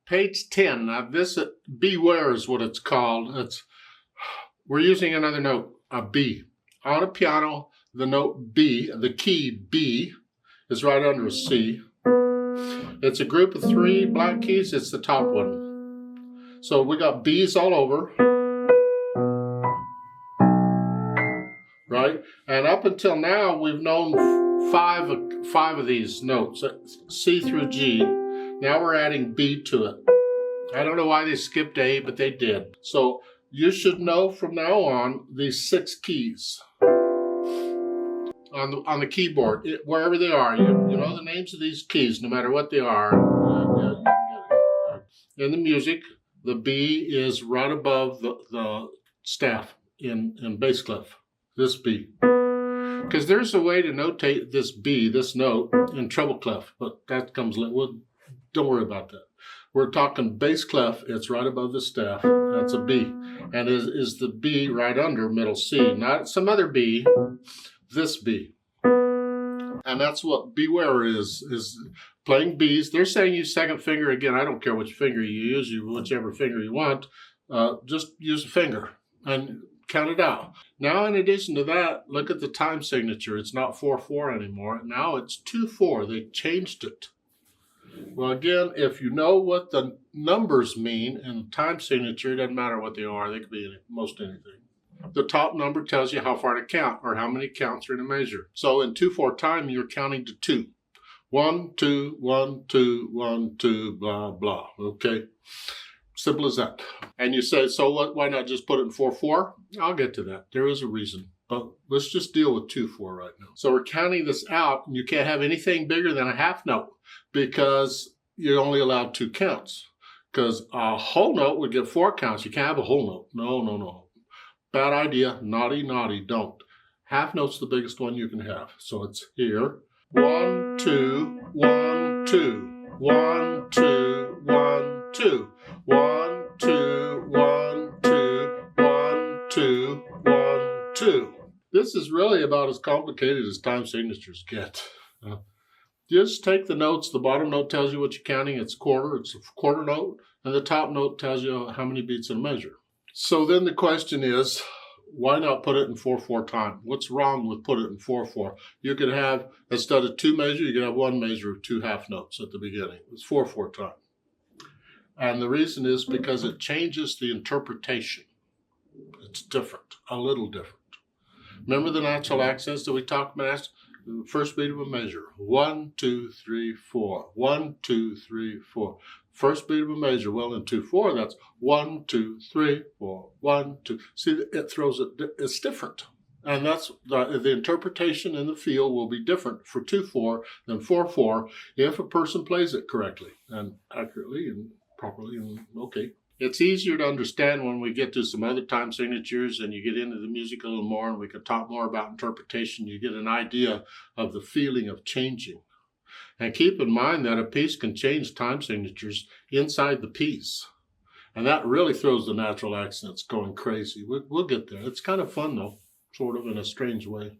Page 10. Now this beware is what it's called. We're using another note, a B. On a piano, the note B, the key B, is right under a C. It's a group of 3 black keys. It's the top one. So we got B's all over. Right? And up until now, we've known five of these notes, C through G. Now we're adding B to it. I don't know why they skipped A, but they did. So you should know from now on these 6 keys on the keyboard, wherever they are. You know the names of these keys, no matter what they are. In the music, the B is right above the staff in bass clef. This B. Because there's a way to notate this B, this note, in treble clef, but that comes later. Well, don't worry about that. We're talking bass clef, it's right above the staff. That's a B. And is the B right under middle C, not some other B, this B. And that's what beware is playing Bs. They're saying use second finger. Again, I don't care which finger you use, whichever finger you want. Just use a finger and count it out. Now, in addition to that, look at the time signature. It's not 4/4 anymore. Now it's 2/4. They changed it. Well, again, if you know what the numbers mean in the time signature, it doesn't matter what they are. They could be most anything. The top number tells you how far to count or how many counts are in a measure. So in 2/4 time, you're counting to 2. 1, 2, 1, 2, 1, 2, blah, blah. Okay? Simple as that. And you say, so what? Why not just put it in 4/4? I'll get to that. There is a reason. But let's just deal with 2/4 right now. So we're counting this out, and you can't have anything bigger than a half note because you're only allowed 2 counts. Because a whole note would get 4 counts. You can't have a whole note. No, no, no. Bad idea. Naughty, naughty. Don't. Half note's the biggest one you can have. So it's here. 1, 2, 1, 2. 1, 2, 1, 2. 1, 2, 1, 2. 1, 2, 1, 2. This is really about as complicated as time signatures get. Just take the notes. The bottom note tells you what you're counting. It's a quarter note. And the top note tells you how many beats in a measure. So then the question is, why not put it in 4/4 time? What's wrong with put it in 4/4? You could have, instead of 2 measures, you could have 1 measure of 2 half notes at the beginning. It's 4/4 time. And the reason is because it changes the interpretation. It's different, a little different. Remember the natural accents that we talked about? The first beat of a measure. 1, 2, 3, 4. 1, 2, 3, 4. First beat of a measure. Well, in 2/4, that's 1, 2, 3, 4. 1, 2. See, it throws it. It's different. And that's the interpretation and the feel will be different for 2/4 than 4/4 if a person plays it correctly and accurately and properly and okay. It's easier to understand when we get to some other time signatures and you get into the music a little more and we can talk more about interpretation. You get an idea of the feeling of changing. And keep in mind that a piece can change time signatures inside the piece. And that really throws the natural accents going crazy. We'll get there. It's kind of fun though, sort of in a strange way.